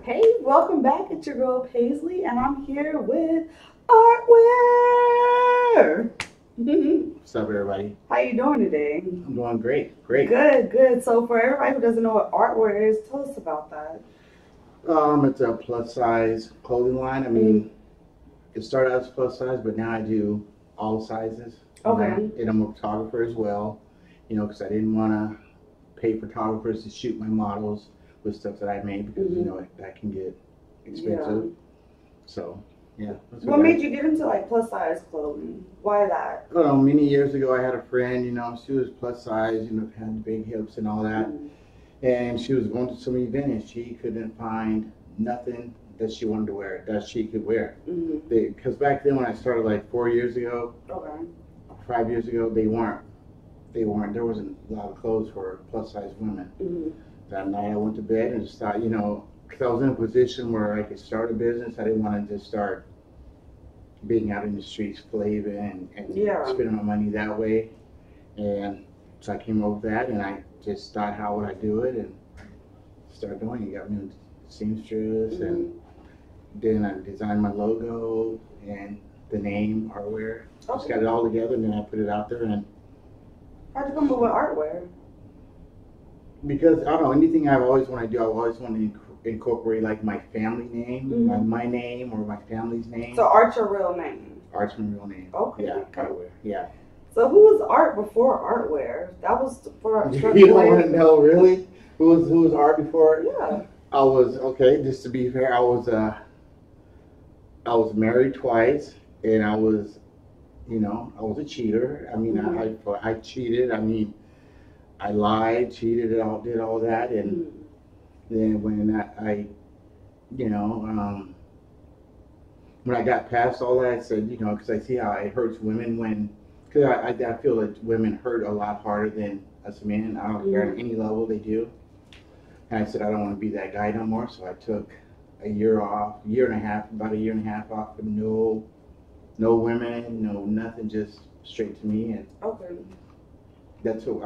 Hey, welcome back. It's your girl Paisley, and I'm here with Arrtwear. What's up, everybody? How you doing today? I'm doing great. Great. Good. So for everybody who doesn't know what Arrtwear is, tell us about that. It's a plus size clothing line. I mean, it started out as plus size, but now I do all sizes. Okay. And I'm a photographer as well. You know, because I didn't want to pay photographers to shoot my models with stuff that I made because you know that can get expensive. So yeah. What made you get into like plus size clothing? Why that? I don't know. Many years ago, I had a friend. You know, she was plus size. You know, had big hips and all that. And she was going to some event and she couldn't find nothing that she wanted to wear, that she could wear. Because back then when I started like 4 years ago, 5 years ago, there wasn't a lot of clothes for plus size women. That night I went to bed and just thought, you know, because I was in a position where I could start a business. I didn't want to just start being out in the streets slaving and spending my money that way. And so I came up with that, and I just thought, how would I do it, and started doing it. Got me a seamstress, and then I designed my logo and the name Arrtwear. Just got it all together, and then I put it out there. And how'd you come up with Arrtwear? Because I don't know, anything I've always wanted to do, I've always wanted to incorporate like my family name, my name or my family's name. So Art's your real name? Art's my real name. Okay. Yeah, Arrtwear. Yeah. So who was Art before Arrtwear? That was for You don't want to know, really? Who was Art before? Yeah. I was, okay, just to be fair, I was married twice, and I was, you know, I was a cheater. I mean, I cheated. I mean, I lied, cheated, did all that, and then when when I got past all that, I said, you know, because I see how it hurts women because I feel that women hurt a lot harder than us men. I don't care at any level they do. And I said, I don't want to be that guy no more. So I took a year off, about a year and a half off with no women, no nothing, just straight to me. And that's what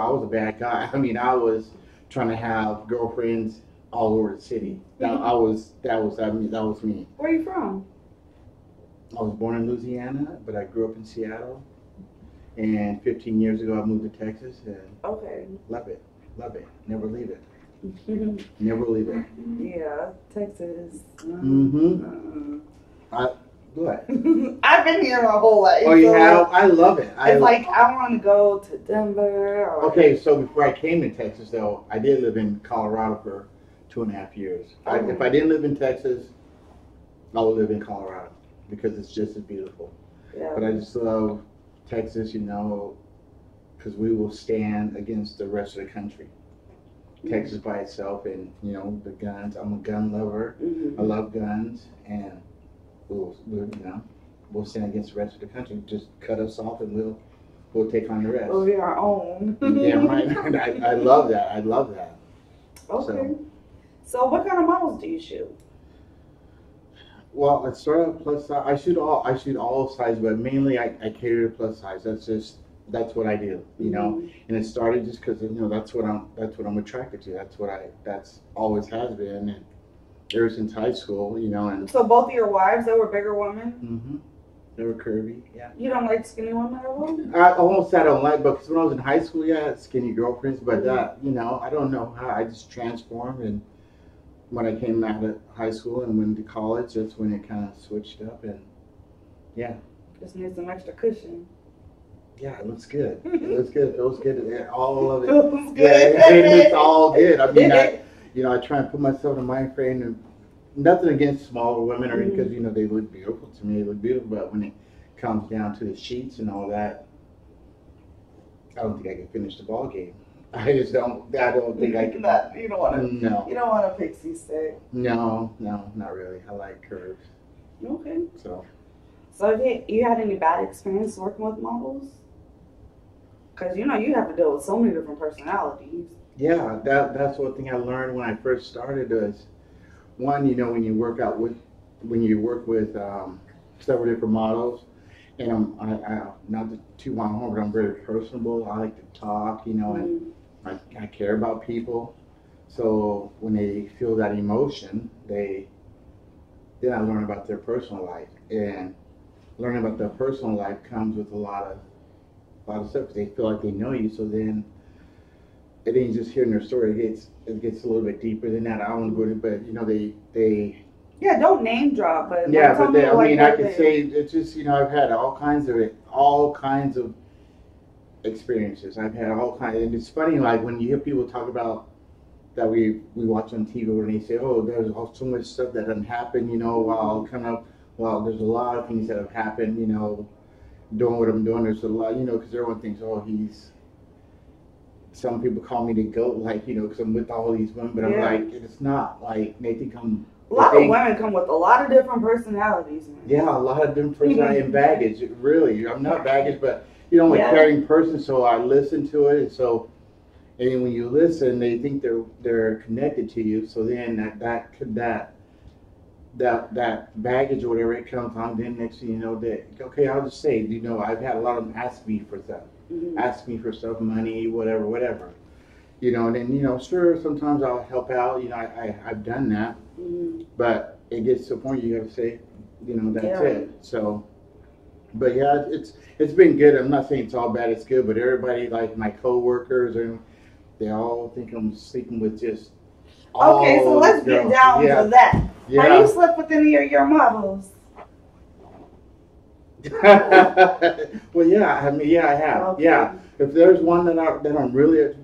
I was a bad guy. I mean, I was trying to have girlfriends all over the city. That was me. Where are you from? I was born in Louisiana, but I grew up in Seattle. And 15 years ago, I moved to Texas, and love it, never leave it, never leave it. Yeah, Texas. What? I've been here my whole life. Oh, you have? I love it. I want to go to Denver. Okay, so before I came to Texas, though, I did live in Colorado for 2.5 years. If I didn't live in Texas, I would live in Colorado because it's just as beautiful. Yeah. But I just love Texas, you know, because we will stand against the rest of the country. Texas by itself, and you know the guns. I'm a gun lover. I love guns, and we'll stand against the rest of the country. Just cut us off, and we'll take on the rest. We'll be our own. Yeah, right. I love that. I love that. Okay. So what kind of models do you shoot? Well, I started out plus size. I shoot all sizes, but mainly I cater to plus size. That's what I do, you know. And it started just because, you know, that's what I'm attracted to. That's always has been, and ever since high school, you know. And so both of your wives, they were bigger women. They were curvy, yeah. You don't like skinny women at all? I almost said I don't like, but when I was in high school, yeah, I had skinny girlfriends. But you know, I don't know how I just transformed, and when I came out of high school and went to college, that's when it kind of switched up, and yeah. Just need some extra cushion. Yeah, it looks good. It looks good. It feels good. All of it. Feels good. Yeah, it's all good. I mean, I try and put myself in the mind frame, and nothing against smaller women, or because you know they look beautiful to me. They look beautiful, but when it comes down to the sheets and all that, I don't think I can finish the ball game. I just don't. I don't think I can. You don't want to. No. You don't want a pixie stick. No, not really. I like curves. Okay. So have you had any bad experience working with models? Because you know you have to deal with so many different personalities. Yeah, that's one thing I learned when I first started was, one, you know, when you work with several different models, and I not to toot my horn, but I'm very personable. I like to talk, you know, and I care about people. So when they feel that emotion, they then I learn about their personal life, and learning about their personal life comes with a lot of stuff. 'Cause they feel like they know you, so then it ain't just hearing their story. It gets a little bit deeper than that. I don't want to go into, but you know they. Yeah, don't name drop, but Yeah, but they, I like mean, I could say it's just, you know, I've had all kinds of experiences. I've had all kinds, and it's funny, like when you hear people talk about that we watch on TV when they say, oh, there's so much stuff that doesn't happen, you know, while coming up. Well, there's a lot of things that have happened, you know, doing what I'm doing. There's a lot, you know, because everyone thinks, oh, some people call me the GOAT, like, you know, because I'm with all these women, but I'm like, it's not like they think I'm. A lot of women come with a lot of different personalities, man. Yeah, a lot of different personalities and baggage. Really, I'm not baggage, but you know, I'm a caring person, so I listen to it, and so. And when you listen, they think they're connected to you. So then that baggage or whatever it comes on. Then next thing you know, that okay, I'll just say, you know, I've had a lot of them ask me for stuff, money, whatever. You know, and then you know, sure, sometimes I'll help out. You know, I've done that, but it gets to a point you have to say, you know, that's it. So. But yeah, it's been good. I'm not saying it's all bad. It's good, but everybody, like my coworkers, they all think I'm sleeping with just. Okay, so let's get down to that. Yeah. Have you slept with any of your models? Well, yeah. I mean, yeah, I have. Okay. Yeah, if there's one that I'm really.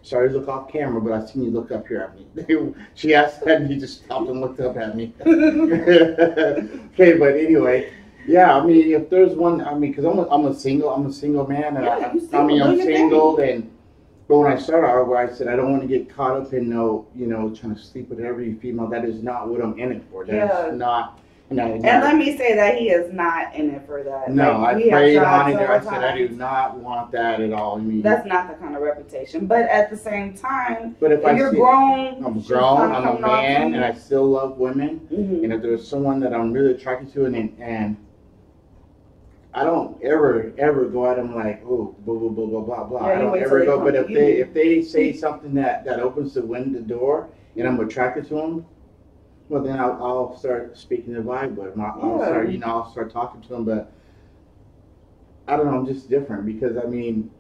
Sorry to look off camera, but I seen you look up here at me. She asked that, and you just stopped and looked up at me. Okay, but anyway. Yeah, I mean, if there's one, I mean, because I'm a single man, and I'm single, but when I started Arrtwear, I said I don't want to get caught up in trying to sleep with every female. That is not what I'm in it for. That's not. And let me say that he is not in it for that. No, like, I prayed on it. I said I do not want that at all. I mean, that's not the kind of reputation. But at the same time, but if you're grown, I'm grown. I'm a man, and I still love women. And if there's someone that I'm really attracted to, and I don't ever go at them like, oh, blah blah blah blah blah blah. I don't ever go. But if they say something that opens the door, and I'm attracted to them, well then I'll start speaking the vibe with them. I'll start talking to them. But I don't know. I'm just different because I mean,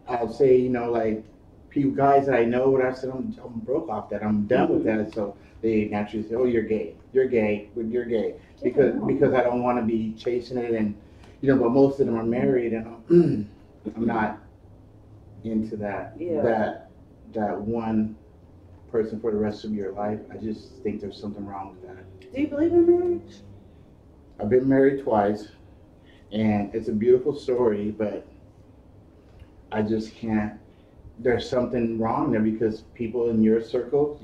I'll say like few guys that I know, what I said, I'm broke off that. I'm done with that. So they naturally say, oh, you're gay, because I don't want to be chasing it and. But most of them are married, and I'm not into that. That one person for the rest of your life. I just think there's something wrong with that. Do you believe in marriage? I've been married twice, and it's a beautiful story, but I just can't. There's something wrong there because people in your circle,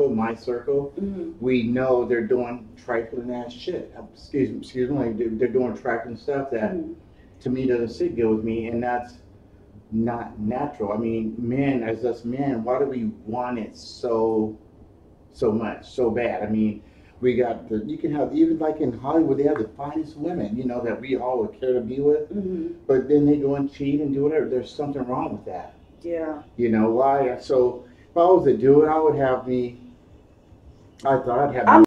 my circle, we know they're doing trifling ass shit. Excuse me, they're doing trifling stuff that to me doesn't sit good with me, and that's not natural. I mean, men, as us men, why do we want it so much, so bad? I mean, we got you can have, even like in Hollywood, they have the finest women, that we all would care to be with, but then they go and cheat and do whatever. There's something wrong with that. Yeah. Why? So if I was to do it, I thought I'd have